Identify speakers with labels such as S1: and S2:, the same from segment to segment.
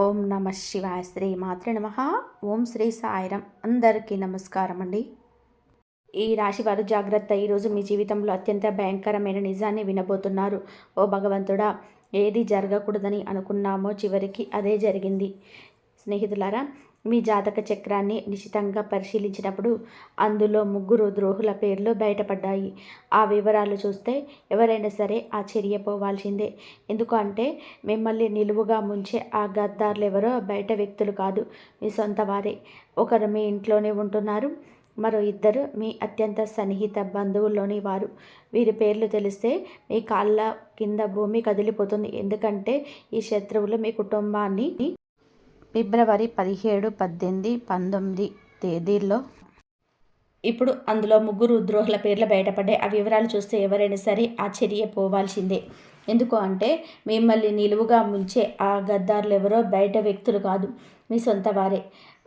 S1: ఓం నమ శివాయ. శ్రీ మాత్రే నమ. ఓం శ్రీ సాయిరం. అందరికీ నమస్కారం అండి. ఈ రాశి వారు జాగ్రత్త. ఈరోజు మీ జీవితంలో అత్యంత భయంకరమైన నిజాన్ని వినబోతున్నారు. ఓ భగవంతుడా, ఏది జరగకూడదని అనుకున్నామో చివరికి అదే జరిగింది. స్నేహితులారా, మీ జాతక చక్రాన్ని నిశితంగా పరిశీలించినప్పుడు అందులో 3 ద్రోహుల పేర్లు బయటపడ్డాయి. ఆ వివరాలు చూస్తే ఎవరైనా సరే ఆశ్చర్యపోవాల్సిందే. ఎందుకంటే మిమ్మల్ని నిలువుగా ముంచే ఆ గద్దార్లెవరో బయట వ్యక్తులు కాదు, మీ సొంత వారే. ఒకరు మీ ఇంట్లోనే ఉంటున్నారు, మరో ఇద్దరు మీ అత్యంత సన్నిహిత బంధువుల్లోని వారు. వీరి పేర్లు తెలిస్తే మీ కాళ్ళ కింద భూమి కదిలిపోతుంది. ఎందుకంటే ఈ శత్రువులు మీ కుటుంబాన్ని ఫిబ్రవరి 17, 18, 19 తేదీల్లో ఇప్పుడు అందులో 3 ద్రోహుల పేర్లు బయటపడ్డాయి. ఆ వివరాలు చూస్తే ఎవరైనా సరే ఆశ్చర్యపోవాల్సిందే. ఎందుకు అంటే మిమ్మల్ని నిలువుగా ముంచే ఆ గద్దారులు ఎవరో బయట వ్యక్తులు కాదు, మీ సొంత వారే.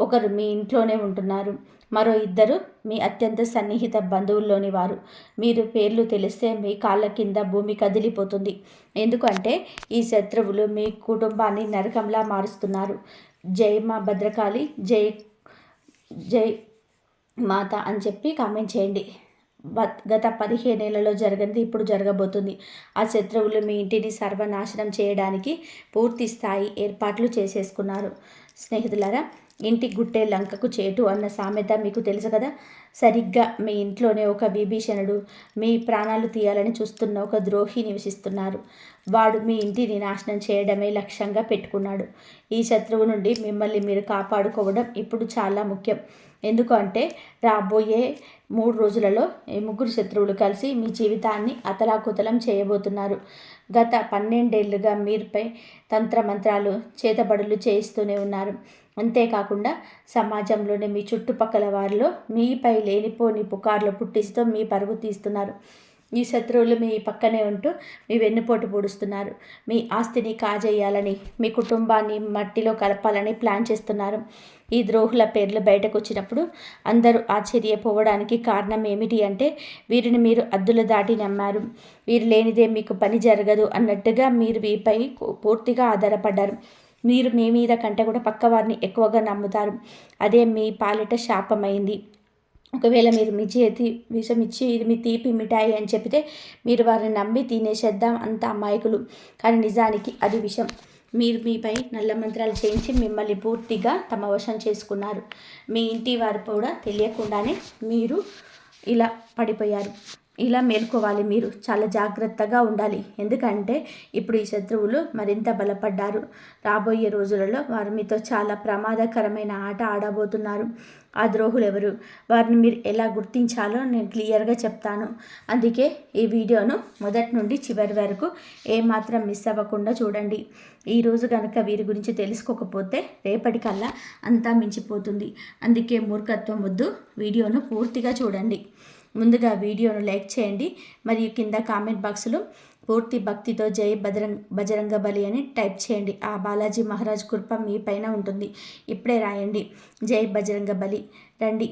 S1: ఒకరు మీ ఇంట్లోనే ఉంటున్నారు, మరో ఇద్దరు మీ అత్యంత సన్నిహిత బంధువుల్లోని వారు. మీరు పేర్లు తెలిస్తే మీ కాళ్ళ కింద భూమి కదిలిపోతుంది. ఎందుకంటే ఈ శత్రువులు మీ కుటుంబాన్ని నరకంలా మారుస్తున్నారు. జై మా భద్రకాళి, జై జై మాత అని చెప్పి కామెంట్ చేయండి. గత 15 ఏళ్లలో జరగనిది ఇప్పుడు జరగబోతుంది. ఆ శత్రువులు మీ ఇంటిని సర్వనాశనం చేయడానికి పూర్తి స్థాయి ఏర్పాట్లు చేసేసుకున్నారు. స్నేహితులారా, ఇంటి గుట్టే లంకకు చేటు అన్న సామెత మీకు తెలుసు కదా. సరిగ్గా మీ ఇంట్లోనే ఒక విభీషణుడు, మీ ప్రాణాలు తీయాలని చూస్తున్న ఒక ద్రోహి నివసిస్తున్నారు. వాడు మీ ఇంటిని నాశనం చేయడమే లక్ష్యంగా పెట్టుకున్నాడు. ఈ శత్రువు నుండి మిమ్మల్ని మీరు కాపాడుకోవడం ఇప్పుడు చాలా ముఖ్యం. ఎందుకంటే రాబోయే 3 రోజులలో ఈ 3 శత్రువులు కలిసి మీ జీవితాన్ని అతలాకుతలం చేయబోతున్నారు. గత 12 ఏళ్లుగా మీరుపై తంత్రమంత్రాలు, చేతబడులు చేయిస్తూనే ఉన్నారు. అంతేకాకుండా సమాజంలోని మీ చుట్టుపక్కల వారిలో మీపై లేనిపోని పుకార్లు పుట్టిస్తూ మీ పరుగు తీస్తున్నారు. ఈ శత్రువులు మీ పక్కనే ఉంటూ మీ వెన్నుపోటు పొడుస్తున్నారు. మీ ఆస్తిని కాజేయాలని, మీ కుటుంబాన్ని మట్టిలో కలపాలని ప్లాన్ చేస్తున్నారు. ఈ ద్రోహుల పేర్లు బయటకు వచ్చినప్పుడు అందరూ ఆశ్చర్యపోవడానికి కారణం ఏమిటి అంటే, వీరిని మీరు అద్దులు దాటి నమ్మారు. వీరు లేనిదే మీకు పని జరగదు అన్నట్టుగా మీరు వీరిపై పూర్తిగా ఆధారపడ్డారు. మీరు మీ మీద కంటే కూడా పక్కవారిని ఎక్కువగా నమ్ముతారు. అదే మీ పాలిట శాపమైంది. ఒకవేళ మీరు మీ చేతి విషం ఇచ్చి ఇది మీ తీపి మిఠాయి అని చెప్తే మీరు వారిని నమ్మి తినేసేద్దాం, అంత అమాయకులు. కానీ నిజానికి అది విషం. మీరు మీపై నల్ల మంత్రాలు చేయించి మిమ్మల్ని పూర్తిగా తమ వశం చేసుకున్నారు. మీ ఇంటి వారు కూడా తెలియకుండానే మీరు ఇలా పడిపోయారు. ఇలా మేల్కోవాలి. మీరు చాలా జాగ్రత్తగా ఉండాలి. ఎందుకంటే ఇప్పుడు ఈ శత్రువులు మరింత బలపడ్డారు. రాబోయే రోజులలో వారు మీతో చాలా ప్రమాదకరమైన ఆట ఆడబోతున్నారు. ఆ ద్రోహులు ఎవరు, వారిని మీరు ఎలా గుర్తించాలో నేను క్లియర్గా చెప్తాను. అందుకే ఈ వీడియోను మొదటి నుండి చివరి వరకు ఏమాత్రం మిస్ అవ్వకుండా చూడండి. ఈరోజు కనుక వీరి గురించి తెలుసుకోకపోతే రేపటికల్లా అంతా మించిపోతుంది. అందుకే మూర్ఖత్వం వద్దు, వీడియోను పూర్తిగా చూడండి. ముందుగా వీడియోను లైక్ చేయండి, మరియు కింద కామెంట్ బాక్స్లో పూర్తి భక్తితో జై బజరంగ బలి అని టైప్ చేయండి. ఆ బాలాజీ మహారాజ్ కృప మీ పైన ఉంటుంది. ఇప్పుడే రాయండి, జై బజరంగ బలి. రండి,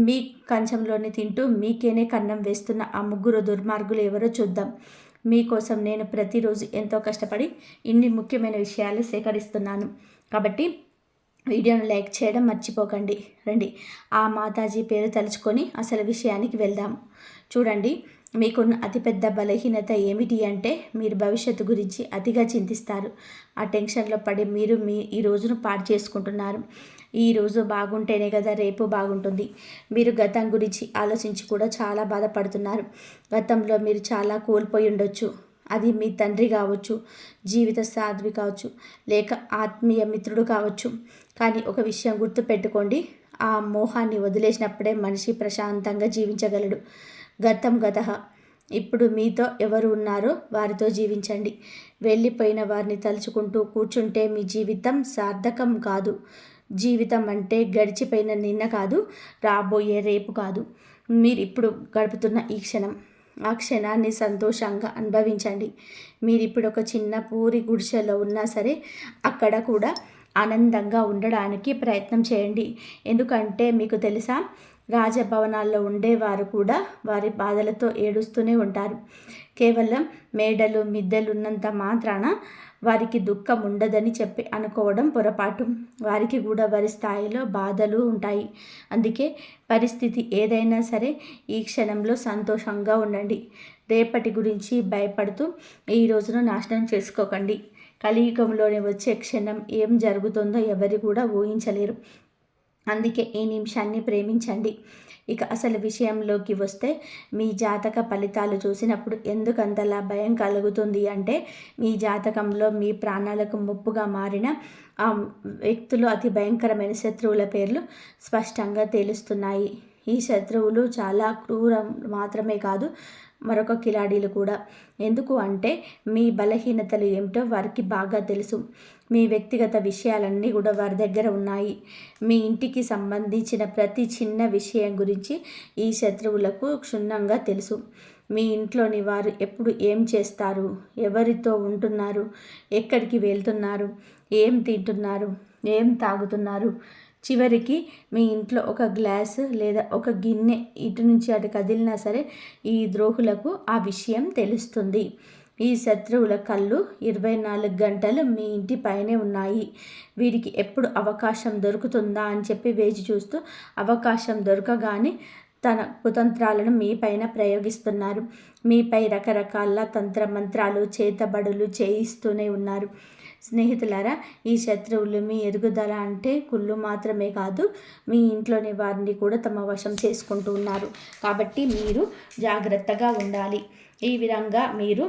S1: మీ కంచంలోని తింటూ మీకేనే కన్నం వేస్తున్న ఆ 3 దుర్మార్గులు ఎవరో చూద్దాం. మీకోసం నేను ప్రతిరోజు ఎంతో కష్టపడి ఇన్ని ముఖ్యమైన విషయాలు సేకరిస్తున్నాను. కాబట్టి వీడియోను లైక్ చేయడం మర్చిపోకండి. రండి, ఆ మాతాజీ పేరు తలుచుకొని అసలు విషయానికి వెళ్దాం. చూడండి, మీకున్న అతిపెద్ద బలహీనత ఏమిటి అంటే మీరు భవిష్యత్తు గురించి అతిగా చింతిస్తారు. ఆ టెన్షన్లో పడి మీరు ఈ రోజును పాడు చేసుకుంటున్నారు. ఈ రోజు బాగుంటేనే కదా రేపు బాగుంటుంది. మీరు గతం గురించి ఆలోచించి కూడా చాలా బాధపడుతున్నారు. గతంలో మీరు చాలా కోల్పోయి ఉండొచ్చు. అది మీ తండ్రి కావచ్చు, జీవిత సాధ్వి కావచ్చు, లేక ఆత్మీయ మిత్రుడు కావచ్చు. కానీ ఒక విషయం గుర్తుపెట్టుకోండి, ఆ మోహాన్ని వదిలేసినప్పుడే మనిషి ప్రశాంతంగా జీవించగలడు. గతం గతః. ఇప్పుడు మీతో ఎవరు ఉన్నారో వారితో జీవించండి. వెళ్ళిపోయిన వారిని తలుచుకుంటూ కూర్చుంటే మీ జీవితం సార్థకం కాదు. జీవితం అంటే గడిచిపోయిన నిన్న కాదు, రాబోయే రేపు కాదు, మీరు ఇప్పుడు గడుపుతున్న ఈ క్షణం. ఆ క్షణాన్ని సంతోషంగా అనుభవించండి. మీరు ఇప్పుడు ఒక చిన్న పూరి గుడిసెలో ఉన్నా సరే అక్కడ కూడా ఆనందంగా ఉండడానికి ప్రయత్నం చేయండి. ఎందుకంటే మీకు తెలుసా, రాజభవనాల్లో ఉండేవారు కూడా వారి బాధలతో ఏడుస్తూనే ఉంటారు. కేవలం మేడలు మిద్దెలు ఉన్నంత మాత్రాన వారికి దుఃఖం ఉండదని చెప్పి అనుకోవడం పొరపాటు. వారికి కూడా వారి స్థాయిలో బాధలు ఉంటాయి. అందుకే పరిస్థితి ఏదైనా సరే ఈ క్షణంలో సంతోషంగా ఉండండి. రేపటి గురించి భయపడుతూ ఈ రోజును నాశనం చేసుకోకండి. కలియుగంలోనే వచ్చే క్షణం ఏం జరుగుతుందో ఎవరు కూడా ఊహించలేరు. అందుకే ఈ నిమిషాన్ని ప్రేమించండి. ఇక అసలు విషయంలోకి వస్తే మీ జాతక ఫలితాలు చూసినప్పుడు ఎందుకంతలా భయం కలుగుతుంది అంటే, మీ జాతకంలో మీ ప్రాణాలకు ముప్పుగా మారిన ఆ వ్యక్తులు అతి భయంకరమైన శత్రువుల పేర్లు స్పష్టంగా తెలుస్తున్నాయి. ఈ శత్రువులు చాలా క్రూరం మాత్రమే కాదు, మరొక కిలాడీలు కూడా. ఎందుకు అంటే మీ బలహీనతలు ఏమిటో వారికి బాగా తెలుసు. మీ వ్యక్తిగత విషయాలన్నీ కూడా వారి దగ్గర ఉన్నాయి. మీ ఇంటికి సంబంధించిన ప్రతి చిన్న విషయం గురించి ఈ శత్రువులకు క్షుణ్ణంగా తెలుసు. మీ ఇంట్లోని వారు ఎప్పుడు ఏం చేస్తారు, ఎవరితో ఉంటున్నారు, ఎక్కడికి వెళ్తున్నారు, ఏం తింటున్నారు, ఏం తాగుతున్నారు, చివరికి మీ ఇంట్లో ఒక గ్లాసు లేదా ఒక గిన్నె ఇటు నుంచి అటు కదిలినా సరే ఈ ద్రోహులకు ఆ విషయం తెలుస్తుంది. ఈ శత్రువుల కళ్ళు 24 గంటలు మీ ఇంటి పైనే ఉన్నాయి. వీరికి ఎప్పుడు అవకాశం దొరుకుతుందా అని చెప్పి వేచి చూస్తూ అవకాశం దొరకగానే తన కుతంత్రాలను మీ పైన ప్రయోగిస్తున్నారు. మీపై రకరకాల తంత్రమంత్రాలు చేతబడులు చేయిస్తూనే ఉన్నారు. స్నేహితులారా, ఈ శత్రువులు మీ ఎదుగుదల అంటే కుళ్ళు మాత్రమే కాదు, మీ ఇంట్లోని వారిని కూడా తమ వశం చేసుకుంటూ ఉన్నారు. కాబట్టి మీరు జాగ్రత్తగా ఉండాలి. ఈ విధంగా మీరు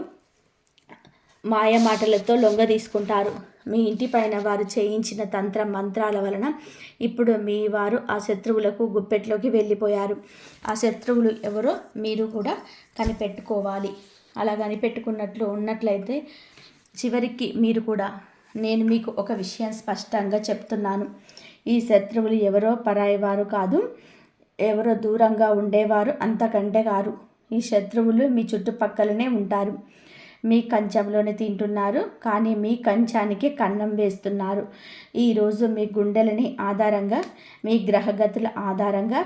S1: మాయమాటలతో లొంగ తీసుకుంటారు. మీ ఇంటి పైన వారు చేయించిన తంత్ర మంత్రాల వలన ఇప్పుడు మీ వారు ఆ శత్రువులకు గుప్పెట్లోకి వెళ్ళిపోయారు. ఆ శత్రువులు ఎవరో మీరు కూడా కనిపెట్టుకోవాలి. అలా కనిపెట్టుకున్నట్లు ఉన్నట్లయితే చివరికి మీరు కూడా, నేను మీకు ఒక విషయం స్పష్టంగా చెప్తున్నాను. ఈ శత్రువులు ఎవరో పరాయి వారు కాదు, ఎవరో దూరంగా ఉండేవారు అంతకంటే కారు. ఈ శత్రువులు మీ చుట్టుపక్కలనే ఉంటారు. మీ కంచంలోనే తింటున్నారు, కానీ మీ కంచానికి కన్నం వేస్తున్నారు. ఈరోజు మీ గుండెలని ఆధారంగా, మీ గ్రహగతుల ఆధారంగా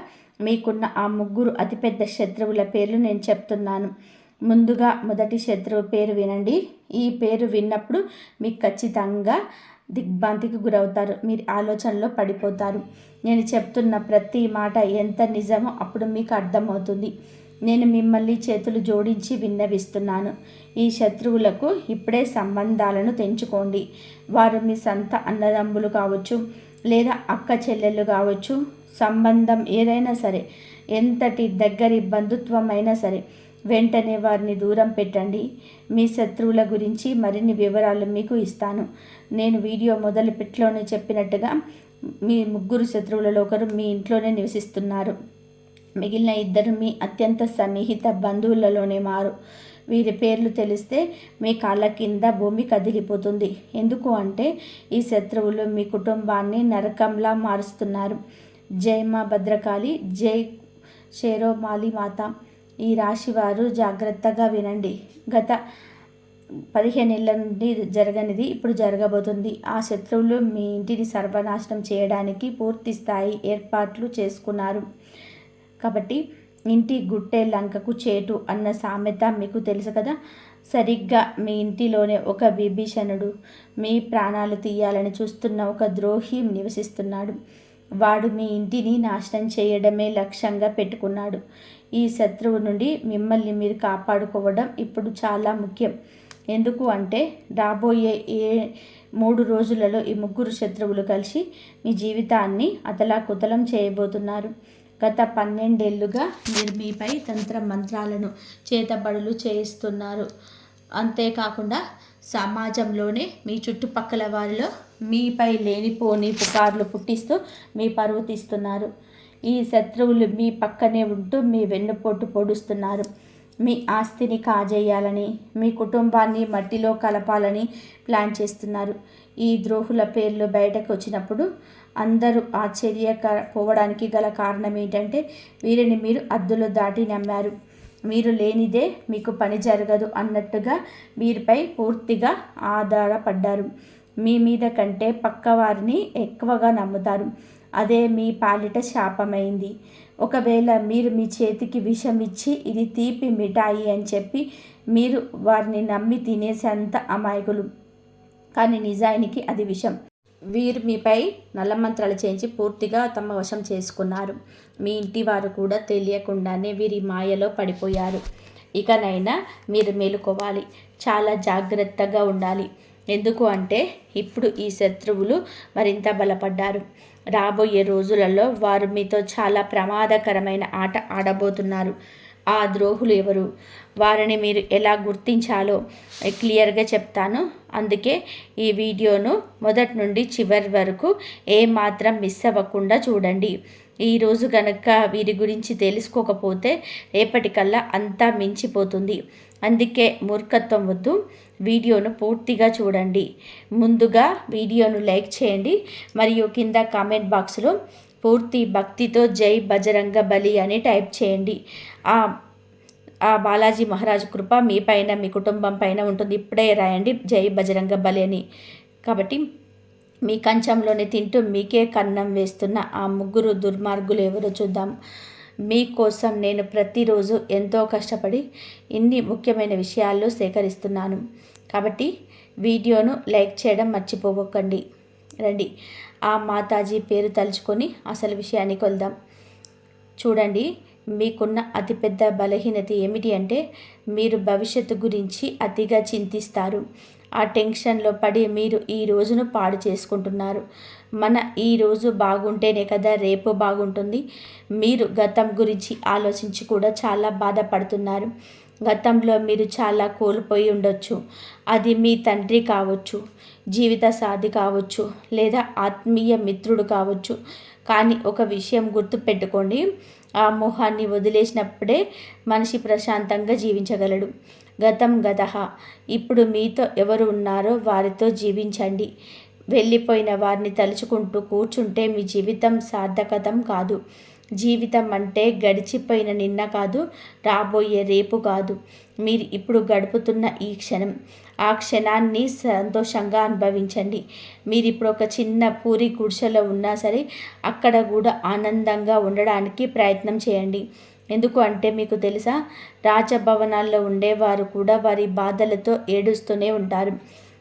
S1: మీకున్న ఆ 3 అతిపెద్ద శత్రువుల పేర్లు నేను చెప్తున్నాను. ముందుగా మొదటి శత్రువు పేరు వినండి. ఈ పేరు విన్నప్పుడు మీకు ఖచ్చితంగా దిగ్భ్రాంతికి గురవుతారు. మీరు ఆలోచనలో పడిపోతారు. నేను చెప్తున్న ప్రతి మాట ఎంత నిజమో అప్పుడు మీకు అర్థమవుతుంది. నేను మిమ్మల్ని చేతులు జోడించి విన్నవిస్తున్నాను. ఈ శత్రువులకు ఇప్పుడే సంబంధాలను తెంచుకోండి. వారు మీ సొంత అన్నదమ్ములు కావచ్చు, లేదా అక్క చెల్లెళ్ళు కావచ్చు. సంబంధం ఏదైనా సరే, ఎంతటి దగ్గరి బంధుత్వమైనా సరే, వెంటనే వారిని దూరం పెట్టండి. మీ శత్రువుల గురించి మరిన్ని వివరాలు మీకు ఇస్తాను. నేను వీడియో మొదలుపెట్లోనే చెప్పినట్టుగా మీ 3 శత్రువులలో ఒకరు మీ ఇంట్లోనే నివసిస్తున్నారు. మిగిలిన 2 మీ అత్యంత సన్నిహిత బంధువులలోనే మారు. వీరి పేర్లు తెలిస్తే మీ కాళ్ళ కింద భూమి కదిలిపోతుంది. ఎందుకు అంటే ఈ శత్రువులు మీ కుటుంబాన్ని నరకంలా మారుస్తున్నారు. జై మా భద్రకాళి, జై షేరోమాలి మాత. ఈ రాశివారు జాగ్రత్తగా వినండి. గత 15 ఏళ్ళ నుండి జరగనిది ఇప్పుడు జరగబోతుంది. ఆ శత్రువులు మీ ఇంటిని సర్వనాశనం చేయడానికి పూర్తి స్థాయి ఏర్పాట్లు చేసుకున్నారు. కాబట్టి ఇంటి గుట్టే లంకకు చేటు అన్న సామెత మీకు తెలుసు కదా. సరిగ్గా మీ ఇంటిలోనే ఒక విభీషణుడు, మీ ప్రాణాలు తీయాలని చూస్తున్న ఒక ద్రోహి నివసిస్తున్నాడు. వాడు మీ ఇంటిని నాశనం చేయడమే లక్ష్యంగా పెట్టుకున్నాడు. ఈ శత్రువు నుండి మిమ్మల్ని మీరు కాపాడుకోవడం ఇప్పుడు చాలా ముఖ్యం. ఎందుకు అంటే రాబోయే 3 రోజులలో ఈ 3 శత్రువులు కలిసి మీ జీవితాన్ని అతలాకుతలం చేయబోతున్నారు. గత 12 ఏళ్ళుగా మీరు మీపై తంత్ర మంత్రాలను చేతబడులు చేయిస్తున్నారు. అంతేకాకుండా సమాజంలోనే మీ చుట్టుపక్కల వారిలో మీపై లేనిపోని పుకార్లు పుట్టిస్తూ మీ పరువు తీస్తున్నారు. ఈ శత్రువులు మీ పక్కనే ఉంటూ మీ వెన్నుపోటు పొడుస్తున్నారు. మీ ఆస్తిని కాజేయాలని, మీ కుటుంబాన్ని మట్టిలో కలపాలని ప్లాన్ చేస్తున్నారు. ఈ ద్రోహుల పేర్లు బయటకు వచ్చినప్పుడు అందరూ ఆశ్చర్యపోవడానికి గల కారణం ఏంటంటే వీరిని మీరు అద్దులు దాటి నమ్మారు. మీరు లేనిదే మీకు పని జరగదు అన్నట్టుగా వీరిపై పూర్తిగా ఆధారపడ్డారు. మీ మీద కంటే పక్కవారిని ఎక్కువగా నమ్ముతారు. అదే మీ పాలిట శాపమైంది. ఒకవేళ మీరు మీ చేతికి విషం ఇచ్చి ఇది తీపి మిఠాయి అని చెప్పి మీరు వారిని నమ్మి తినేసేంత అమాయకులు. కానీ నిజానికి అది విషం. వీరు మీపై నల్లమంత్రాలు చేయించి పూర్తిగా తమ వశం చేసుకున్నారు. మీ ఇంటి వారు కూడా తెలియకుండానే వీరి మాయలో పడిపోయారు. ఇకనైనా మీరు మేలుకోవాలి, చాలా జాగ్రత్తగా ఉండాలి. ఎందుకు అంటే ఇప్పుడు ఈ శత్రువులు మరింత బలపడ్డారు. రాబోయే రోజులలో వారు మీతో చాలా ప్రమాదకరమైన ఆట ఆడబోతున్నారు. ఆ ద్రోహులు ఎవరు, వారిని మీరు ఎలా గుర్తించాలో క్లియర్గా చెప్తాను. అందుకే ఈ వీడియోను మొదటి నుండి చివరి వరకు ఏమాత్రం మిస్ అవ్వకుండా చూడండి. ఈరోజు కనుక వీరి గురించి తెలుసుకోకపోతే రేపటికల్లా అంతా మించిపోతుంది. అందుకే మూర్ఖత్వం వద్దు, వీడియోను పూర్తిగా చూడండి. ముందుగా వీడియోను లైక్ చేయండి మరియు కింద కామెంట్ బాక్స్లో పూర్తి భక్తితో జై బజరంగ బలి అని టైప్ చేయండి. ఆ బాలాజీ మహారాజు కృప మీ పైన, మీ కుటుంబం పైన ఉంటుంది. ఇప్పుడే రాయండి జై బజరంగ బలి అని. కాబట్టి మీ కంచంలోనే తింటూ మీకే కన్నం వేస్తున్న ఆ ముగ్గురు దుర్మార్గులు ఎవరో చూద్దాం. మీకోసం నేను ప్రతిరోజు ఎంతో కష్టపడి ఇన్ని ముఖ్యమైన విషయాలు సేకరిస్తున్నాను. కాబట్టి వీడియోను లైక్ చేయడం మర్చిపోకండి. రండి ఆ మాతాజీ పేరు తలుచుకొని అసలు విషయానికి వెళ్దాం. చూడండి, మీకున్న అతిపెద్ద బలహీనత ఏమిటి అంటే మీరు భవిష్యత్తు గురించి అతిగా చింతిస్తారు. ఆ టెన్షన్లో పడి మీరు ఈ రోజును పాడు చేసుకుంటున్నారు. మన ఈ రోజు బాగుంటేనే కదా రేపు బాగుంటుంది. మీరు గతం గురించి ఆలోచించి కూడా చాలా బాధపడుతున్నారు. గతంలో మీరు చాలా కోల్పోయి ఉండొచ్చు. అది మీ తండ్రి కావచ్చు, జీవిత సాథి కావచ్చు, లేదా ఆత్మీయ మిత్రుడు కావచ్చు. కానీ ఒక విషయం గుర్తుపెట్టుకోండి, ఆ మోహాన్ని వదిలేసినప్పుడే మనిషి ప్రశాంతంగా జీవించగలడు. గతం గతః. ఇప్పుడు మీతో ఎవరు ఉన్నారో వారితో జీవించండి. వెళ్ళిపోయిన వారిని తలుచుకుంటూ కూర్చుంటే మీ జీవితం సార్థకతం కాదు. జీవితం అంటే గడిచిపోయిన నిన్న కాదు, రాబోయే రేపు కాదు, మీరు ఇప్పుడు గడుపుతున్న ఈ క్షణం. ఆ క్షణాన్ని సంతోషంగా అనుభవించండి. మీరు ఇప్పుడు ఒక చిన్న పూరి గుడిసెలో ఉన్నా సరే అక్కడ కూడా ఆనందంగా ఉండడానికి ప్రయత్నం చేయండి. ఎందుకు అంటే మీకు తెలుసా, రాజభవనాల్లో ఉండేవారు కూడా వారి బాధలతో ఏడుస్తూనే ఉంటారు.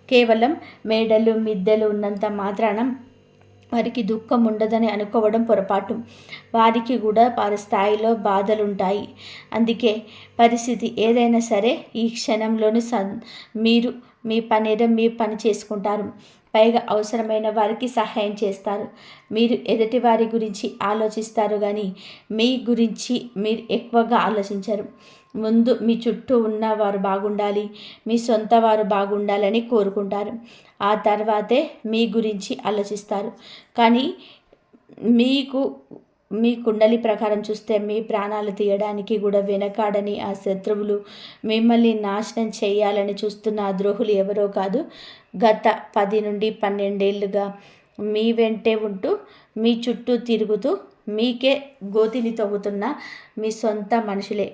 S1: కేవలం మేడలు మిద్దెలు ఉన్నంత మాత్రాన వారికి దుఃఖం ఉండదని అనుకోవడం పొరపాటు. వారికి కూడా వారి స్థాయిలో బాధలుంటాయి. అందుకే పరిస్థితి ఏదైనా సరే ఈ క్షణంలోని మీరు మీ పనేదో మీ పని చేసుకుంటారు. పైగా అవసరమైన వారికి సహాయం చేస్తారు. మీరు ఎదుటి వారి గురించి ఆలోచిస్తారు కానీ మీ గురించి మీరు ఎక్కువగా ఆలోచించరు. ముందు మీ చుట్టూ ఉన్న వారు బాగుండాలి, మీ సొంత వారు బాగుండాలని కోరుకుంటారు. ఆ తర్వాతే మీ గురించి ఆలోచిస్తారు. కానీ మీ కుండలి ప్రకారం చూస్తే మీ ప్రాణాలు తీయడానికి కూడా వెనకాడని ఆ శత్రువులు, మిమ్మల్ని నాశనం చేయాలని చూస్తున్న ఆ ద్రోహులు ఎవరో కాదు, గత 10 నుండి 12 ఏళ్ళుగా మీ వెంటే ఉంటూ మీ చుట్టూ తిరుగుతూ మీకే గోతిని తవ్వుతున్న మీ సొంత మనుషులే.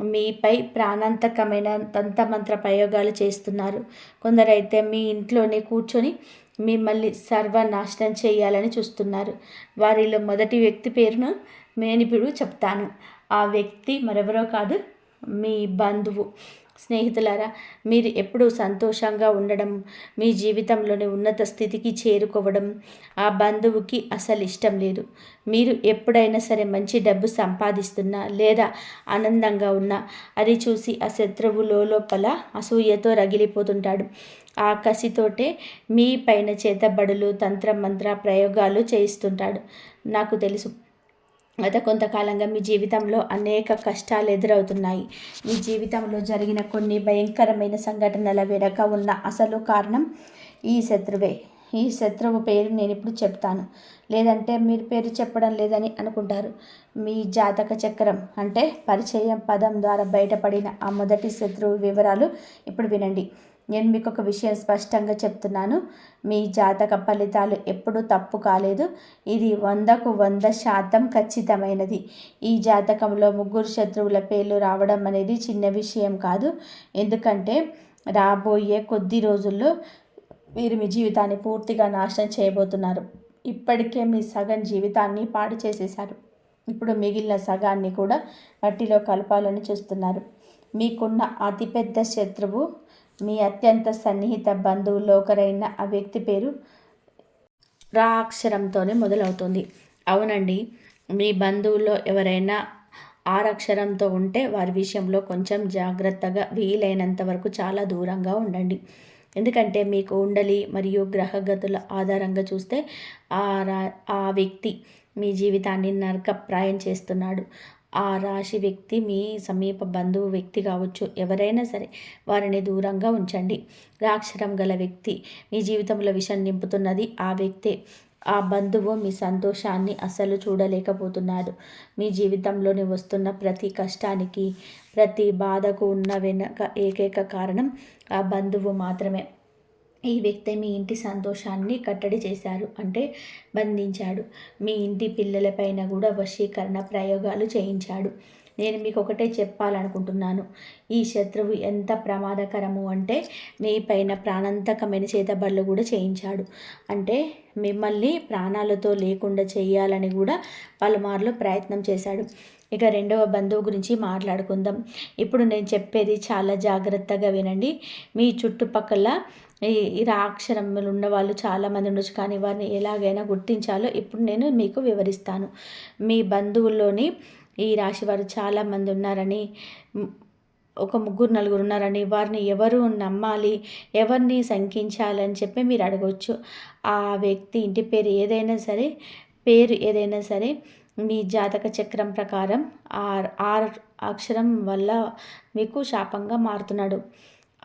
S1: మీపై ప్రాణాంతకమైన తంత్రమంత్ర ప్రయోగాలు చేస్తున్నారు. కొందరైతే మీ ఇంట్లోనే కూర్చొని మిమ్మల్ని సర్వనాశనం చేయాలని చూస్తున్నారు. వారిలో మొదటి వ్యక్తి పేరును నేను ఇప్పుడు చెప్తాను. ఆ వ్యక్తి మరెవరో కాదు, మీ బంధువు. స్నేహితులారా, మీరు ఎప్పుడూ సంతోషంగా ఉండడం, మీ జీవితంలోని ఉన్నత స్థితికి చేరుకోవడం ఆ బంధువుకి అసలు ఇష్టం లేదు. మీరు ఎప్పుడైనా సరే మంచి డబ్బు సంపాదిస్తున్నా లేదా ఆనందంగా ఉన్నా అది చూసి ఆ శత్రువు లోపల అసూయతో రగిలిపోతుంటాడు. ఆ కసితోటే మీ పైన చేతబడులు, తంత్రమంత్ర ప్రయోగాలు చేయిస్తుంటాడు. నాకు తెలుసు, గత కొంతకాలంగా మీ జీవితంలో అనేక కష్టాలు ఎదురవుతున్నాయి. మీ జీవితంలో జరిగిన కొన్ని భయంకరమైన సంఘటనల వెనుక ఉన్న అసలు కారణం ఈ శత్రువే. ఈ శత్రువు పేరు నేను ఇప్పుడు చెప్తాను, లేదంటే మీరు పేరు చెప్పడం లేదని అనుకుంటారు. మీ జాతక చక్రం అంటే పరిచయం పదం ద్వారా బయటపడిన ఆ మొదటి శత్రువు వివరాలు ఇప్పుడు వినండి. నేను మీకు ఒక విషయం స్పష్టంగా చెప్తున్నాను, మీ జాతక ఫలితాలు ఎప్పుడూ తప్పు కాలేదు. ఇది 100కు 100% ఖచ్చితమైనది. ఈ జాతకంలో ముగ్గురు శత్రువుల పేర్లు రావడం అనేది చిన్న విషయం కాదు. ఎందుకంటే రాబోయే కొద్ది రోజుల్లో మీరు మీ జీవితాన్ని పూర్తిగా నాశనం చేయబోతున్నారు. ఇప్పటికే మీ సగం జీవితాన్ని పాడు చేసేశారు. ఇప్పుడు మిగిలిన సగాన్ని కూడా మట్టిలో కలపాలని చూస్తున్నారు. మీకున్న అతిపెద్ద శత్రువు మీ అత్యంత సన్నిహిత బంధువుల్లో ఒకరైన ఆ వ్యక్తి పేరు రా అక్షరంతోనే మొదలవుతుంది. అవునండి, మీ బంధువుల్లో ఎవరైనా ఆరక్షరంతో ఉంటే వారి విషయంలో కొంచెం జాగ్రత్తగా, వీలైనంత వరకు చాలా దూరంగా ఉండండి. ఎందుకంటే మీ కుండలి మరియు గ్రహగతుల ఆధారంగా చూస్తే ఆ రా ఆ వ్యక్తి మీ జీవితాన్ని నరకప్రాయం చేస్తున్నాడు. ఆ రాశి వ్యక్తి మీ సమీప బంధువు వ్యక్తి కావచ్చు, ఎవరైనా సరే వారిని దూరంగా ఉంచండి. రాక్షరం గల వ్యక్తి మీ జీవితంలో విషం నింపుతున్నది ఆ వ్యక్తే. ఆ బంధువు మీ సంతోషాన్ని అస్సలు చూడలేకపోతున్నాడు. మీ జీవితంలోని వస్తున్న ప్రతి కష్టానికి, ప్రతి బాధకు ఉన్న వెనక ఏకైక కారణం ఆ బంధువు మాత్రమే. ఈ వ్యక్తి మీ ఇంటి సంతోషాన్ని కట్టడి చేశారు, అంటే బంధించాడు. మీ ఇంటి పిల్లలపైన కూడా వశీకరణ ప్రయోగాలు చేయించాడు. నేను మీకు ఒకటే చెప్పాలనుకుంటున్నాను. ఈ శత్రువు ఎంత ప్రమాదకరము అంటే మీ పైన ప్రాణాంతకమైన చేతబడులు కూడా చేయించాడు. అంటే మిమ్మల్ని ప్రాణాలతో లేకుండా చేయాలని కూడా పలుమార్లు ప్రయత్నం చేశాడు. ఇక రెండవ బంధువు గురించి మాట్లాడుకుందాం. ఇప్పుడు నేను చెప్పేది చాలా జాగ్రత్తగా వినండి. మీ చుట్టుపక్కల ఈ రాక్షరములు ఉన్న వాళ్ళు చాలామంది ఉండొచ్చు, కానీ వారిని ఎలాగైనా గుర్తించాలో ఇప్పుడు నేను మీకు వివరిస్తాను. మీ బంధువుల్లోని ఈ రాశి వారు చాలామంది ఉన్నారని, ఒక ముగ్గురు నలుగురు ఉన్నారని, వారిని ఎవరు నమ్మాలి, ఎవరిని శంకించాలని చెప్పి మీరు అడగవచ్చు. ఆ వ్యక్తి ఇంటి పేరు ఏదైనా సరే మీ జాతక చక్రం ప్రకారం ఆర్ అక్షరం వల్ల మీకు శాపంగా మారుతున్నాడు.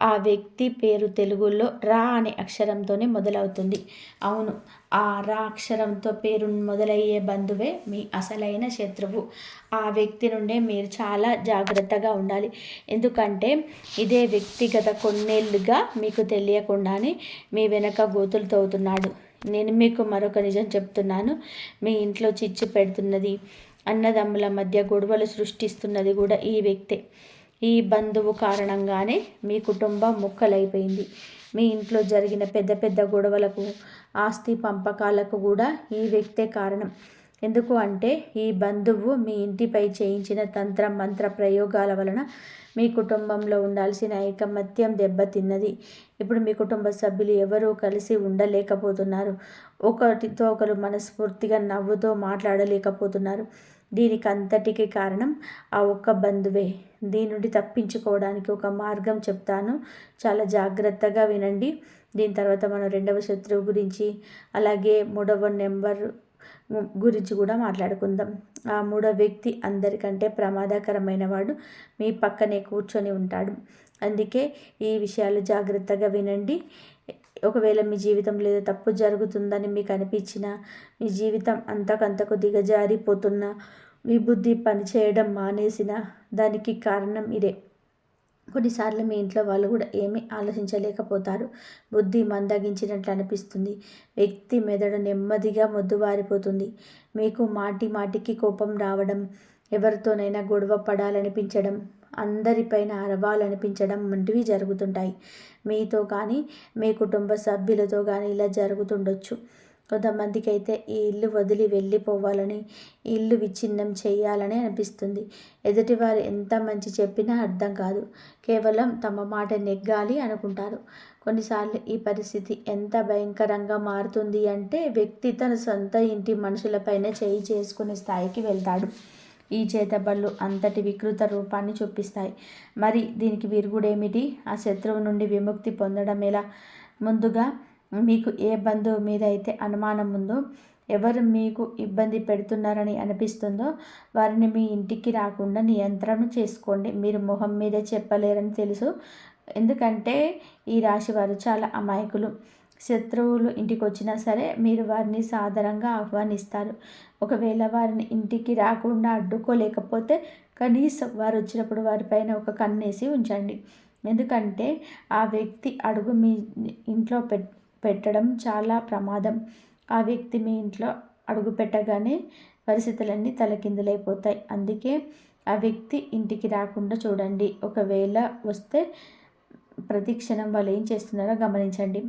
S1: ఆ వ్యక్తి పేరు తెలుగులో రా అనే అక్షరంతోనే మొదలవుతుంది. అవును, ఆ రా అక్షరంతో పేరు మొదలయ్యే బంధువే మీ అసలైన శత్రువు. ఆ వ్యక్తి నుండే మీరు చాలా జాగ్రత్తగా ఉండాలి. ఎందుకంటే ఇదే వ్యక్తి గత కొన్నేళ్ళుగా మీకు తెలియకుండానే మీ వెనక గోతులు తవ్వుతున్నాడు. నేను మీకు మరొక నిజం చెప్తున్నాను. మీ ఇంట్లో చిచ్చు పెడుతున్నది, అన్నదమ్ముల మధ్య గొడవలు సృష్టిస్తున్నది కూడా ఈ వ్యక్తే. ఈ బంధువు కారణంగానే మీ కుటుంబం ముక్కలైపోయింది. మీ ఇంట్లో జరిగిన పెద్ద పెద్ద గొడవలకు, ఆస్తి పంపకాలకు కూడా ఈ వ్యక్తే కారణం. ఎందుకు అంటే ఈ బంధువు మీ ఇంటిపై చేయించిన తంత్ర మంత్ర ప్రయోగాల వలన మీ కుటుంబంలో ఉండాల్సిన ఐకమత్యం దెబ్బతిన్నది. ఇప్పుడు మీ కుటుంబ సభ్యులు ఎవరూ కలిసి ఉండలేకపోతున్నారు. ఒకటితో ఒకరు మనస్ఫూర్తిగా నవ్వుతో మాట్లాడలేకపోతున్నారు. దీనికి అంతటికి కారణం ఆ ఒక్క బంధువే. దీని నుండి తప్పించుకోవడానికి ఒక మార్గం చెప్తాను, చాలా జాగ్రత్తగా వినండి. దీని తర్వాత మనం రెండవ శత్రువు గురించి, అలాగే మూడవ నెంబర్ గురించి కూడా మాట్లాడుకుందాం. ఆ మూడవ వ్యక్తి అందరికంటే ప్రమాదకరమైన వాడు మీ పక్కనే కూర్చొని ఉంటాడు. అందుకే ఈ విషయాలు జాగ్రత్తగా వినండి. ఒకవేళ మీ జీవితంలో ఏదో తప్పు జరుగుతుందని మీకు అనిపించినా, మీ జీవితం అంతకంతకు దిగజారిపోతున్నా, మీ బుద్ధి పనిచేయడం మానేసిన, దానికి కారణం ఇదే. కొన్నిసార్లు మీ ఇంట్లో వాళ్ళు కూడా ఏమీ ఆలోచించలేకపోతారు. బుద్ధి మందగించినట్లు అనిపిస్తుంది. వ్యక్తి మెదడు నెమ్మదిగా మొద్దుబారిపోతుంది. మీకు మాటి మాటికి కోపం రావడం, ఎవరితోనైనా గొడవ పడాలనిపించడం, అందరిపైన అరవాలనిపించడం వంటివి జరుగుతుంటాయి. మీతో కానీ, మీ కుటుంబ సభ్యులతో కానీ ఇలా జరుగుతుండొచ్చు. కొంతమందికి అయితే ఈ ఇల్లు వదిలి వెళ్ళిపోవాలని, ఈ ఇల్లు విచ్ఛిన్నం చేయాలని అనిపిస్తుంది. ఎదుటివారు ఎంత మంచి చెప్పినా అర్థం కాదు. కేవలం తమ మాట నెగ్గాలి అనుకుంటారు. కొన్నిసార్లు ఈ పరిస్థితి ఎంత భయంకరంగా మారుతుంది అంటే వ్యక్తి తన సొంత ఇంటి మనుషులపైన చేయి చేసుకునే స్థాయికి వెళ్తాడు. ఈ చేతబళ్ళు అంతటి వికృత రూపాన్ని చూపిస్తాయి. మరి దీనికి విరుగుడేమిటి? ఆ శత్రువు నుండి విముక్తి పొందడం ఎలా? ముందుగా మీకు ఏ బంధువు మీద అయితే అనుమానం ఉందో, ఎవరు మీకు ఇబ్బంది పెడుతున్నారని అనిపిస్తుందో వారిని మీ ఇంటికి రాకుండా నియంత్రణ చేసుకోండి. మీరు మొహం మీద చెప్పలేరని తెలుసు, ఎందుకంటే ఈ రాశి వారు చాలా అమాయకులు. శత్రువులు ఇంటికి వచ్చినా సరే మీరు వారిని సాదరంగా ఆహ్వానిస్తారు. ఒకవేళ వారిని ఇంటికి రాకుండా అడ్డుకోలేకపోతే కనీసం వారు వచ్చినప్పుడు వారిపైన ఒక కన్నేసి ఉంచండి. ఎందుకంటే ఆ వ్యక్తి అడుగు మీ ఇంట్లో పెట్టడం చాలా ప్రమాదం. ఆ వ్యక్తి మీ ఇంట్లో అడుగు పెట్టగానే పరిస్థితులన్నీ తలకిందులైపోతాయి. అందుకే ఆ వ్యక్తి ఇంటికి రాకుండా చూడండి. ఒకవేళ వస్తే ప్రతి క్షణం వాళ్ళు ఏం చేస్తున్నారో గమనించండి.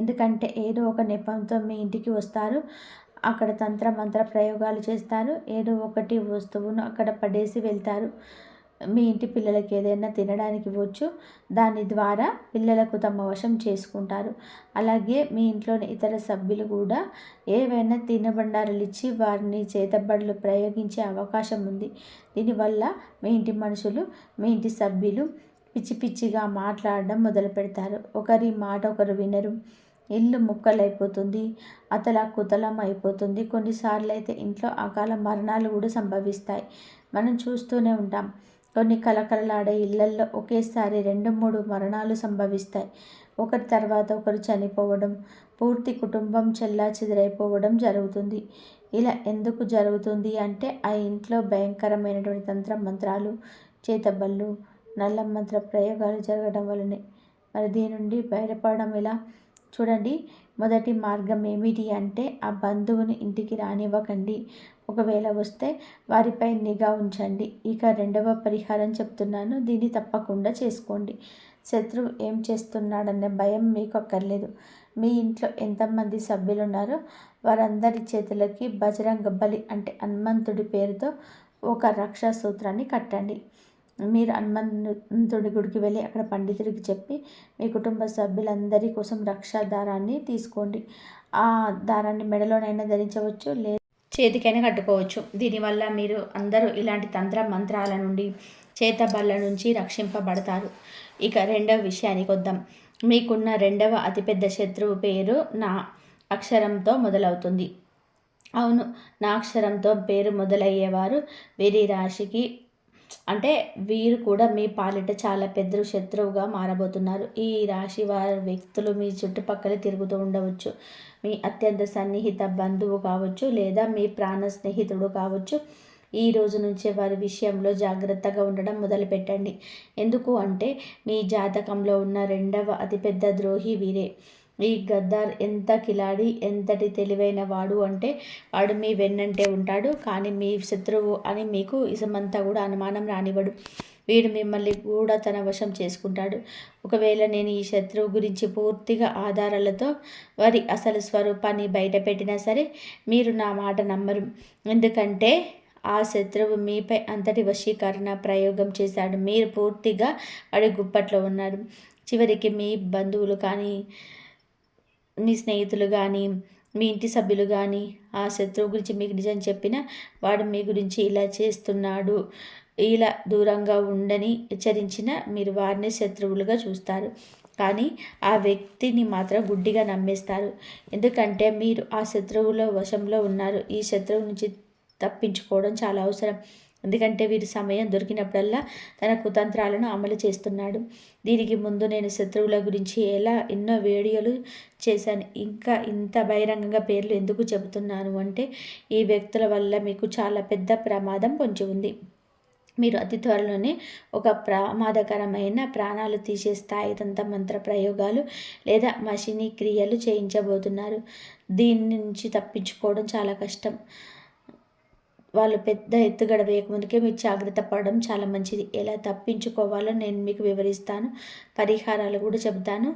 S1: ఎందుకంటే ఏదో ఒక నెపంతో మీ ఇంటికి వస్తారు. అక్కడ తంత్ర మంత్ర ప్రయోగాలు చేస్తారు. ఏదో ఒకటి వస్తువును అక్కడ పడేసి వెళ్తారు. మీ ఇంటి పిల్లలకి ఏదైనా తినడానికి ఇవ్వచ్చు. దాని ద్వారా పిల్లలకు తమ వశం చేసుకుంటారు. అలాగే మీ ఇంట్లోని ఇతర సభ్యులు కూడా ఏవైనా తినబండారాలు ఇచ్చి వారిని చేతబడులు ప్రయోగించే అవకాశం ఉంది. దీనివల్ల మీ ఇంటి మనుషులు, మీ ఇంటి సభ్యులు పిచ్చి పిచ్చిగా మాట్లాడడం మొదలు పెడతారు. ఒకరి మాట ఒకరు వినరు. ఇల్లు ముక్కలైపోతుంది, అతలాకుతలం అయిపోతుంది. కొన్నిసార్లు అయితే ఇంట్లో అకాల మరణాలు కూడా సంభవిస్తాయి. మనం చూస్తూనే ఉంటాం. కొన్ని కలకలలాడే ఇళ్లల్లో ఒకేసారి 2-3 మరణాలు సంభవిస్తాయి. ఒకరి తర్వాత ఒకరు చనిపోవడం, పూర్తి కుటుంబం చెల్లాచెదరైపోవడం జరుగుతుంది. ఇలా ఎందుకు జరుగుతుంది అంటే ఆ ఇంట్లో భయంకరమైనటువంటి తంత్ర మంత్రాలు, చేతబళ్ళు, నల్ల మంత్ర ప్రయోగాలు జరగడం వల్లనే. మరి దీని నుండి బయటపడడం ఎలా? చూడండి, మొదటి మార్గం ఏమిటి అంటే ఆ బంధువుని ఇంటికి రానివ్వకండి. ఒకవేళ వస్తే వారిపై నిఘా ఉంచండి. ఇక రెండవ పరిహారం చెప్తున్నాను, దీన్ని తప్పకుండా చేసుకోండి. శత్రువు ఏం చేస్తున్నాడనే భయం మీకు అక్కర్లేదు. మీ ఇంట్లో ఎంతమంది సభ్యులు ఉన్నారో వారందరి చేతులకి బజరంగ బలి అంటే హనుమంతుడి పేరుతో ఒక రక్షా సూత్రాన్ని కట్టండి. మీరు హనుమంతుడి గుడికి వెళ్ళి అక్కడ పండితుడికి చెప్పి మీ కుటుంబ సభ్యులందరి కోసం రక్షా దారాన్ని తీసుకోండి. ఆ దారాన్ని మెడలోనైనా ధరించవచ్చు, లేదా చేతికైనా కట్టుకోవచ్చు. దీనివల్ల మీరు అందరూ ఇలాంటి తంత్ర మంత్రాల నుండి, చేతబళ్ళ నుంచి రక్షింపబడతారు. ఇక రెండవ విషయానికి వద్దాం. మీకున్న రెండవ అతిపెద్ద శత్రువు పేరు నా అక్షరంతో మొదలవుతుంది. అవును, నా అక్షరంతో పేరు మొదలయ్యేవారు వీరి రాశికి అంటే వీరు కూడా మీ పాలిట చాలా పెద్ద శత్రువుగా మారబోతున్నారు. ఈ రాశి వారి వ్యక్తులు మీ చుట్టుపక్కల తిరుగుతూ ఉండవచ్చు. మీ అత్యంత సన్నిహిత బంధువు కావచ్చు, లేదా మీ ప్రాణ స్నేహితుడు కావచ్చు. ఈ రోజు నుంచే వారి విషయంలో జాగ్రత్తగా ఉండడం మొదలుపెట్టండి. ఎందుకు అంటే మీ జాతకంలో ఉన్న రెండవ అతిపెద్ద ద్రోహి వీరే. ఈ గద్దార్ ఎంత కిలాడి, ఎంతటి తెలివైన వాడు అంటే వాడు మీ వెన్నంటే ఉంటాడు, కానీ మీ శత్రువు అని మీకు ఇసమంతా కూడా అనుమానం రానివ్వడు. వీడు మిమ్మల్ని కూడా తన వశం చేసుకుంటాడు. ఒకవేళ నేను ఈ శత్రువు గురించి పూర్తిగా ఆధారాలతో వారి అసలు స్వరూపాన్ని బయట పెట్టినా సరే మీరు నా మాట నమ్మరు. ఎందుకంటే ఆ శత్రువు మీపై అంతటి వశీకరణ ప్రయోగం చేశాడు. మీరు పూర్తిగా వాడి గుప్పట్లో ఉన్నారు. చివరికి మీ బంధువులు కానీ, మీ స్నేహితులు కానీ, మీ ఇంటి సభ్యులు కానీ ఆ శత్రువు గురించి మీకు నిజం చెప్పినా వాడు మీ గురించి ఇలా చేస్తున్నాడు, ఇలా దూరంగా ఉండని హెచ్చరించిన మీరు వారిని శత్రువులుగా చూస్తారు. కానీ ఆ వ్యక్తిని మాత్రం గుడ్డిగా నమ్మేస్తారు. ఎందుకంటే మీరు ఆ శత్రువుల వశంలో ఉన్నారు. ఈ శత్రువు నుంచి తప్పించుకోవడం చాలా అవసరం. ఎందుకంటే వీరి సమయం దొరికినప్పుడల్లా తన కుతంత్రాలను అమలు చేస్తున్నాడు. దీనికి ముందు నేను శత్రువుల గురించి ఎన్నో వీడియోలు చేశాను. ఇంకా ఇంత బహిరంగంగా పేర్లు ఎందుకు చెబుతున్నాను అంటే ఈ వ్యక్తుల వల్ల మీకు చాలా పెద్ద ప్రమాదం పొంచి ఉంది. మీరు అతి త్వరలోనే ఒక ప్రమాదకరమైన ప్రాణాలు తీసే స్థాయి మంత్ర ప్రయోగాలు లేదా మషినీ క్రియలు చేయించబోతున్నారు. దీని నుంచి తప్పించుకోవడం చాలా కష్టం. వాళ్ళు పెద్ద ఎత్తుగడ వేయకముందుకే మీరు జాగ్రత్త పడడం చాలా మంచిది. ఎలా తప్పించుకోవాలో నేను మీకు వివరిస్తాను, పరిహారాలు కూడా చెబుతాను.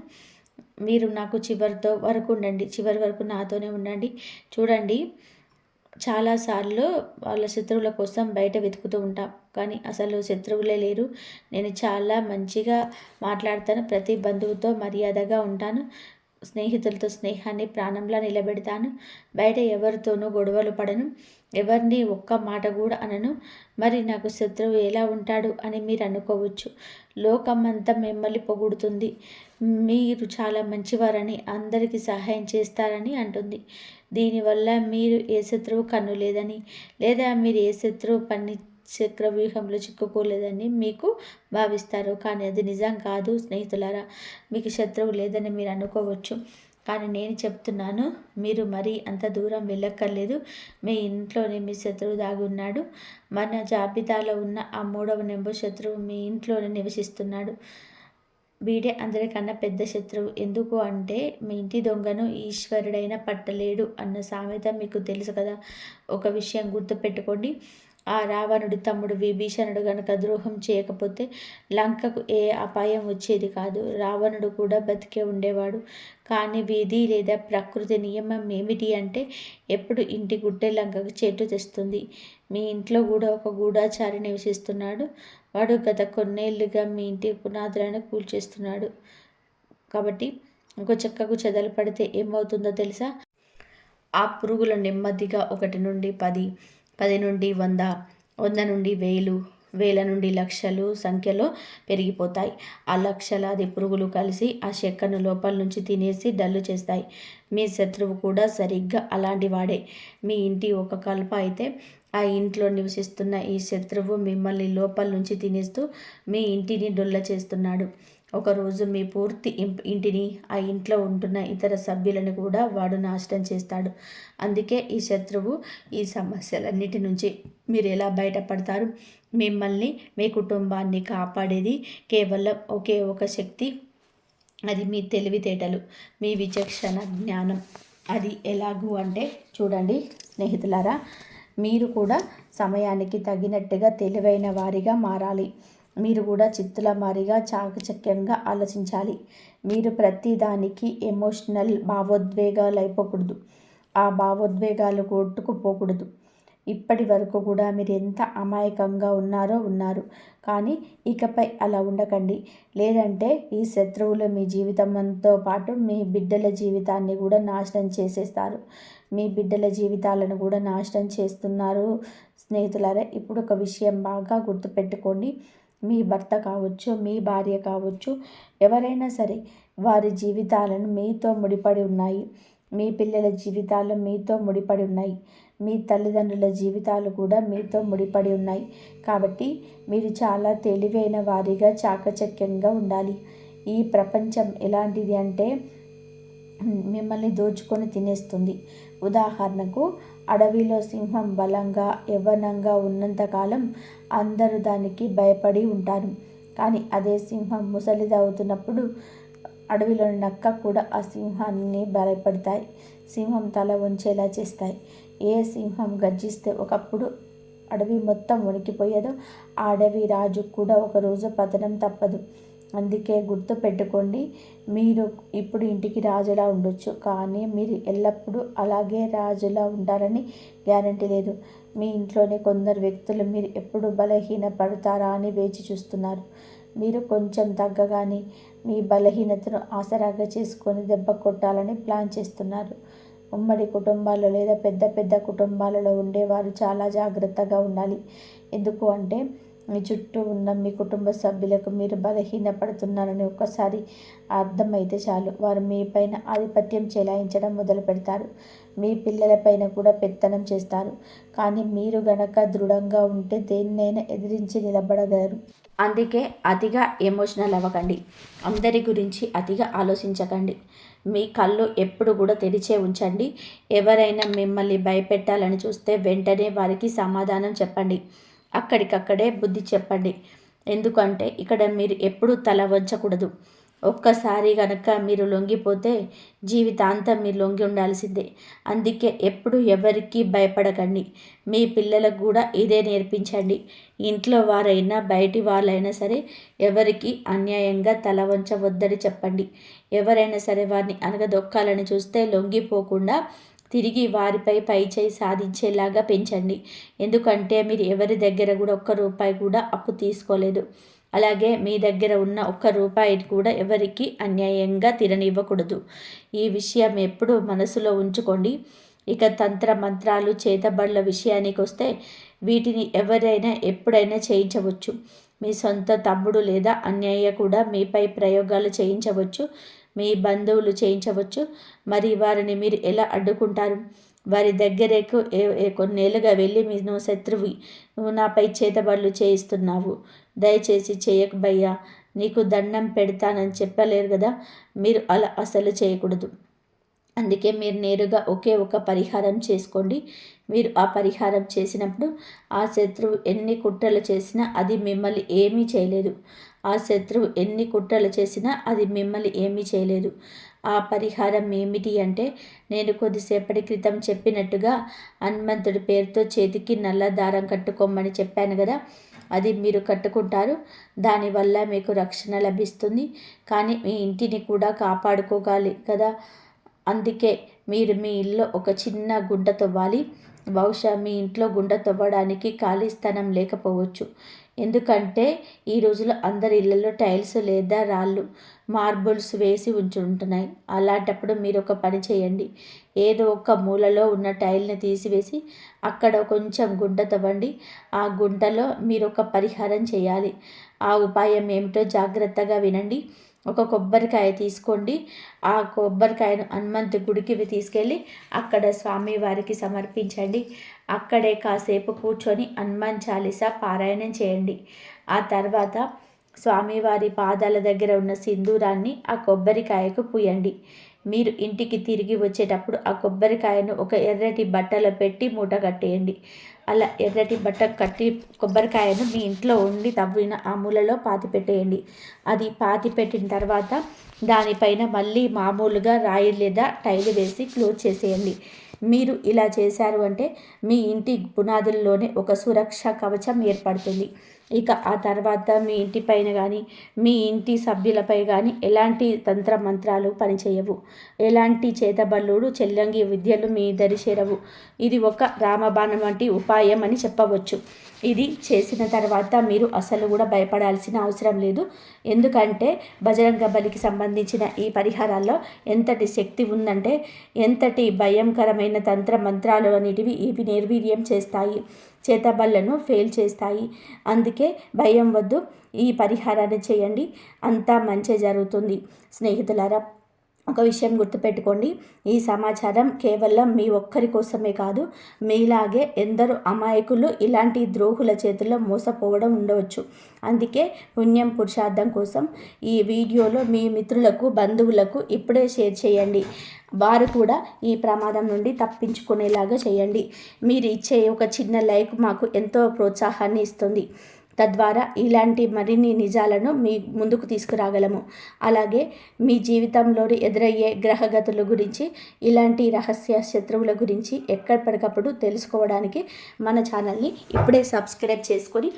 S1: మీరు నాకు చివరి వరకు నాతోనే ఉండండి. చూడండి, చాలాసార్లు వాళ్ళ శత్రువుల కోసం బయట వెతుకుతూ ఉంటాం, కానీ అసలు శత్రువులే లేరు. నేను చాలా మంచిగా మాట్లాడతాను, ప్రతి బంధువుతో మర్యాదగా ఉంటాను, స్నేహితులతో స్నేహాన్ని ప్రాణంలా నిలబెడతాను, బయట ఎవరితోనూ గొడవలు పడను, ఎవరిని ఒక్క మాట కూడా అనను. మరి నాకు శత్రువు ఎలా ఉంటాడు అని మీరు అనుకోవచ్చు. లోకమంతా మిమ్మల్ని పొగుడుతుంది, మీరు చాలా మంచివారని, అందరికీ సహాయం చేస్తారని అంటుంది. దీనివల్ల మీరు ఏ శత్రువు కన్ను లేదని, లేదా మీరు ఏ శత్రువు చక్రవ్యూహంలో చిక్కుకోలేదని మీకు భావిస్తారు. కానీ అది నిజం కాదు స్నేహితులారా. మీకు శత్రువు లేదని మీరు అనుకోవచ్చు, కానీ నేను చెప్తున్నాను, మీరు మరీ అంత దూరం వెళ్ళక్కర్లేదు. మీ ఇంట్లోనే మీ శత్రువు దాగి ఉన్నాడు. మన జాబితాలో ఉన్న ఆ 3వ నెంబర్ శత్రువు మీ ఇంట్లోనే నివసిస్తున్నాడు. వీడే అందరికన్నా పెద్ద శత్రువు. ఎందుకు అంటే మీ ఇంటి దొంగను ఈశ్వరుడైనా పట్టలేడు అన్న సామెత మీకు తెలుసు కదా. ఒక విషయం గుర్తుపెట్టుకోండి, ఆ రావణుడి తమ్ముడు విభీషణుడు గనుక ద్రోహం చేయకపోతే లంకకు ఏ అపాయం వచ్చేది కాదు. రావణుడు కూడా బతికే ఉండేవాడు. కానీ విధి లేదా ప్రకృతి నియమం ఏమిటి అంటే ఎప్పుడు ఇంటి గుట్టే లంకకు చెట్టు తెస్తుంది. మీ ఇంట్లో కూడా ఒక గూఢాచారి నివసిస్తున్నాడు. వాడు గత కొన్నేళ్లుగా మీ ఇంటి పునాదులను కూల్చేస్తున్నాడు. కాబట్టి ఒక చెక్కకు చెదలు పడితే ఏమవుతుందో తెలుసా? ఆ పురుగులు నెమ్మదిగా 1 నుండి 10, 10 నుండి 100, 100 నుండి 1000, 1000 నుండి లక్షలు సంఖ్యలో పెరిగిపోతాయి. ఆ లక్షలాది పురుగులు కలిసి ఆ చెక్కను లోపల నుంచి తినేసి డల్లు చేస్తాయి. మీ శత్రువు కూడా సరిగ్గా అలాంటి వాడే. మీ ఇంటి ఒక కలప అయితే ఆ ఇంట్లో నివసిస్తున్న ఈ శత్రువు మిమ్మల్ని లోపల నుంచి తినేస్తూ మీ ఇంటిని డొల్ల చేస్తున్నాడు. ఒకరోజు మీ పూర్తి ఇంటిని, ఆ ఇంట్లో ఉంటున్న ఇతర సభ్యులను కూడా వాడు నాశనం చేస్తాడు. అందుకే ఈ శత్రువు, ఈ సమస్యలన్నిటి నుంచి మీరు ఎలా బయటపడతారు? మిమ్మల్ని, మీ కుటుంబాన్ని కాపాడేది కేవలం ఒకే ఒక శక్తి. అది మీ తెలివితేటలు, మీ విచక్షణ జ్ఞానం. అది ఎలాగూ అంటే చూడండి స్నేహితులారా, మీరు కూడా సమయానికి తగినట్టుగా తెలివైన వారిగా మారాలి. మీరు కూడా చిత్తుల మారిగా చాకచక్యంగా ఆలోచించాలి. మీరు ప్రతిదానికి ఎమోషనల్ భావోద్వేగాలు అయిపోకూడదు. ఆ భావోద్వేగాలు కొట్టుకుపోకూడదు. ఇప్పటి వరకు కూడా మీరు ఎంత అమాయకంగా ఉన్నారు. కానీ ఇకపై అలా ఉండకండి. లేదంటే ఈ శత్రువులు మీ జీవితంతో పాటు మీ బిడ్డల జీవితాన్ని కూడా నాశనం చేసేస్తారు. మీ బిడ్డల జీవితాలను కూడా నాశనం చేస్తున్నారు. స్నేహితులారా, ఇప్పుడు ఒక విషయం బాగా గుర్తుపెట్టుకోండి. మీ భర్త కావచ్చు, మీ భార్య కావచ్చు, ఎవరైనా సరే వారి జీవితాలను మీతో ముడిపడి ఉన్నాయి. మీ పిల్లల జీవితాలు మీతో ముడిపడి ఉన్నాయి. మీ తల్లిదండ్రుల జీవితాలు కూడా మీతో ముడిపడి ఉన్నాయి. కాబట్టి మీరు చాలా తెలివైన వారిగా చాకచక్యంగా ఉండాలి. ఈ ప్రపంచం ఎలాంటిది అంటే మిమ్మల్ని దోచుకొని తినేస్తుంది. ఉదాహరణకు, అడవిలో సింహం బలంగా యవ్వనంగా ఉన్నంతకాలం అందరూ దానికి భయపడి ఉంటారు. కానీ అదే సింహం ముసలిదవుతున్నప్పుడు అడవిలోని నక్క కూడా ఆ సింహాన్ని భయపడతాయి. సింహం తల వంచేలా చేస్తాయి. ఏ సింహం గర్జిస్తే ఒకప్పుడు అడవి మొత్తం వణికిపోయేదో ఆ అడవి రాజు కూడా ఒకరోజు పతనం తప్పదు. అందుకే గుర్తు పెట్టుకోండి, మీరు ఇప్పుడు ఇంటికి రాజులా ఉండొచ్చు, కానీ మీరు ఎల్లప్పుడూ అలాగే రాజులా ఉంటారని గ్యారంటీ లేదు. మీ ఇంట్లోనే కొందరు వ్యక్తులు మీరు ఎప్పుడు బలహీనపడతారా అని వేచి చూస్తున్నారు. మీరు కొంచెం తగ్గగానే మీ బలహీనతను ఆసరాగా చేసుకొని దెబ్బ కొట్టాలని ప్లాన్ చేస్తున్నారు. ఉమ్మడి కుటుంబాల్లో లేదా పెద్ద పెద్ద కుటుంబాలలో ఉండేవారు చాలా జాగ్రత్తగా ఉండాలి. ఎందుకు అంటే మీ చుట్టూ ఉన్న మీ కుటుంబ సభ్యులకు మీరు బలహీనపడుతున్నారని ఒక్కసారి అర్థమైతే చాలు, వారు మీ పైన ఆధిపత్యం చెలాయించడం మొదలు పెడతారు. మీ పిల్లలపైన కూడా పెత్తనం చేస్తారు. కానీ మీరు గనక దృఢంగా ఉంటే దేన్నైనా ఎదిరించి నిలబడగలరు. అందుకే అతిగా ఎమోషనల్ అవ్వకండి. అందరి గురించి అతిగా ఆలోచించకండి. మీ కళ్ళు ఎప్పుడు కూడా తెరిచే ఉంచండి. ఎవరైనా మిమ్మల్ని భయపెట్టాలని చూస్తే వెంటనే వారికి సమాధానం చెప్పండి. అక్కడికక్కడే బుద్ధి చెప్పండి. ఎందుకంటే ఇక్కడ మీరు ఎప్పుడూ తల వంచకూడదు. ఒక్కసారి కనుక మీరు లొంగిపోతే జీవితాంతం మీరు లొంగి ఉండాల్సిందే. అందుకే ఎప్పుడు ఎవరికి భయపడకండి. మీ పిల్లలకు కూడా ఇదే నేర్పించండి. ఇంట్లో వారైనా బయటి వాళ్ళైనా సరే ఎవరికి అన్యాయంగా తల వంచవద్దని చెప్పండి. ఎవరైనా సరే వారిని అనగదొక్కాలని చూస్తే లొంగిపోకుండా తిరిగి వారిపై పైచేయి సాధించేలాగా పెంచండి. ఎందుకంటే మీరు ఎవరి దగ్గర కూడా ₹1 కూడా అప్పు తీసుకోలేదు. అలాగే మీ దగ్గర ఉన్న ₹1 కూడా ఎవరికి అన్యాయంగా తిరనివ్వకూడదు. ఈ విషయం ఎప్పుడూ మనసులో ఉంచుకోండి. ఇక తంత్ర మంత్రాలు, చేతబడుల విషయానికి వస్తే వీటిని ఎవరైనా ఎప్పుడైనా చేయించవచ్చు. మీ సొంత తమ్ముడు లేదా అన్నయ్య కూడా మీపై ప్రయోగాలు చేయించవచ్చు. మీ బంధువులు చేయించవచ్చు. మరి వారిని మీరు ఎలా అడ్డుకుంటారు? వారి దగ్గరకు కొన్నేళ్ళుగా వెళ్ళి నువ్వు శత్రువి, నువ్వు నాపై చేతబడులు చేయిస్తున్నావు, దయచేసి చేయకు భయ్యా, నీకు దండం పెడతానని చెప్పలేరు కదా. మీరు అలా అసలు చేయకూడదు. అందుకే మీరు నేరుగా ఒకే ఒక పరిహారం చేసుకోండి. మీరు ఆ పరిహారం చేసినప్పుడు ఆ శత్రువు ఎన్ని కుట్రలు చేసినా అది మిమ్మల్ని ఏమీ చేయలేదు. ఆ శత్రువు ఎన్ని కుట్రలు చేసినా అది మిమ్మల్ని ఏమీ చేయలేదు. ఆ పరిహారం ఏమిటి అంటే, నేను కొద్దిసేపటి క్రితం చెప్పినట్టుగా హనుమంతుడి పేరుతో చేతికి నల్ల దారం కట్టుకోమని చెప్పాను కదా, అది మీరు కట్టుకుంటారు. దానివల్ల మీకు రక్షణ లభిస్తుంది. కానీ మీ ఇంటిని కూడా కాపాడుకోగాలి కదా, అందుకే మీరు మీ ఇల్లు ఒక చిన్న గుంట తవ్వాలి. బహుశా మీ ఇంట్లో గుంట తవ్వడానికి ఖాళీ స్థలం లేకపోవచ్చు. ఎందుకంటే ఈ రోజుల్లో అందరి ఇళ్లలో టైల్స్ లేదా రాళ్ళు, మార్బుల్స్ వేసి ఉంటున్నాయి. అలాంటప్పుడు మీరు ఒక పని చేయండి. ఏదో ఒక మూలలో ఉన్న టైల్ని తీసివేసి అక్కడ కొంచెం గుంట తవ్వండి. ఆ గుంటలో మీరు ఒక పరిహారం చేయాలి. ఆ ఉపాయం ఏమిటో జాగ్రత్తగా వినండి. ఒక కొబ్బరికాయ తీసుకోండి. ఆ కొబ్బరికాయను హనుమంతు గుడికి తీసుకెళ్ళి అక్కడ స్వామివారికి సమర్పించండి. అక్కడే కాసేపు కూర్చొని హనుమాన్ చాలీసా పారాయణం చేయండి. ఆ తర్వాత స్వామివారి పాదాల దగ్గర ఉన్న సింధూరాన్ని ఆ కొబ్బరికాయకు పూయండి. మీరు ఇంటికి తిరిగి వచ్చేటప్పుడు ఆ కొబ్బరికాయను ఒక ఎర్రటి బట్టలో పెట్టి మూట కట్టేయండి. అలా ఎర్రటి బట్ట కట్టి కొబ్బరికాయను మీ ఇంట్లో ఉండి తవ్విన ఆ మూలలో పాతి పెట్టేయండి. అది పాతి పెట్టిన తర్వాత దానిపైన మళ్ళీ మామూలుగా రాయి లేదా టైలు వేసి క్లోజ్ చేసేయండి. మీరు ఇలా చేశారు అంటే మీ ఇంటి పునాదుల్లోనే ఒక సురక్ష కవచం ఏర్పడుతుంది. ఇక ఆ తర్వాత మీ ఇంటి పైన కానీ మీ ఇంటి సభ్యులపై కానీ ఎలాంటి తంత్ర మంత్రాలు పనిచేయవు. ఎలాంటి చేతబల్లుడు చెల్లంగి విద్యలు మీ దరి చేరవు. ఇది ఒక రామబాణం వంటి ఉపాయం అని చెప్పవచ్చు. ఇది చేసిన తర్వాత మీరు అసలు కూడా భయపడాల్సిన అవసరం లేదు. ఎందుకంటే బజరంగ బలికి సంబంధించిన ఈ పరిహారాల్లో ఎంతటి శక్తి ఉందంటే, ఎంతటి భయంకరమైన తంత్ర మంత్రాలు అనేటివి ఇవి నిర్వీర్యం చేస్తాయి, చేతబళ్లను ఫెయిల్ చేస్తాయి. అందుకే భయం వద్దు, ఈ పరిహారాన్ని చేయండి, అంతా మంచి జరుగుతుంది. స్నేహితులారా, ఒక విషయం గుర్తుపెట్టుకోండి. ఈ సమాచారం కేవలం మీ ఒక్కరి కోసమే కాదు, మీలాగే ఎందరో అమాయకులు ఇలాంటి ద్రోహుల చేతుల్లో మోసపోవడం ఉండవచ్చు. అందుకే పుణ్యం పురుషార్థం కోసం ఈ వీడియోలో మీ మిత్రులకు, బంధువులకు ఇప్పుడే షేర్ చేయండి. వారు కూడా ఈ ప్రమాదం నుండి తప్పించుకునేలాగా చేయండి. మీరు ఇచ్చే ఒక చిన్న లైక్ మాకు ఎంతో ప్రోత్సాహాన్ని ఇస్తుంది. తద్వారా ఇలాంటి మరిన్ని నిజాలను మీ ముందుకు తీసుకురాగలము. అలాగే మీ జీవితంలోని ఎదురయ్యే గ్రహగతుల గురించి, ఇలాంటి రహస్య శత్రువుల గురించి ఎక్కడికప్పుడు తెలుసుకోవడానికి మన ఛానల్ని ఇప్పుడే సబ్స్క్రైబ్ చేసుకొని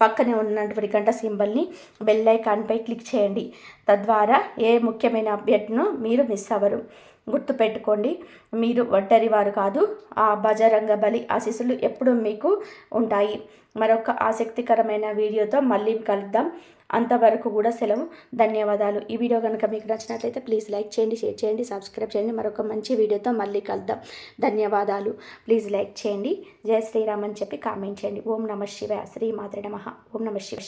S1: పక్కనే ఉన్నటువంటి గంట సింబల్ని బెల్ ఐకాన్పై క్లిక్ చేయండి. తద్వారా ఏ ముఖ్యమైన అప్డేట్ను మీరు మిస్ అవ్వరు. గుర్తుపెట్టుకోండి, మీరు ఒంటరి వారు కాదు. ఆ బజరంగ బలి ఆశీస్సులు ఎప్పుడూ మీకు ఉంటాయి. మరొక ఆసక్తికరమైన వీడియోతో మళ్ళీ కలుద్దాం. అంతవరకు కూడా సెలవు. ధన్యవాదాలు. ఈ వీడియో కనుక మీకు నచ్చినట్లయితే ప్లీజ్ లైక్ చేయండి, షేర్ చేయండి, సబ్స్క్రైబ్ చేయండి. మరొక మంచి వీడియోతో మళ్ళీ కలుద్దాం. ధన్యవాదాలు. ప్లీజ్ లైక్ చేయండి, జై శ్రీరామ్ అని చెప్పి కామెంట్ చేయండి. ఓం నమః శివాయ. శ్రీమాత్రే నమః. ఓం నమః శివాయ.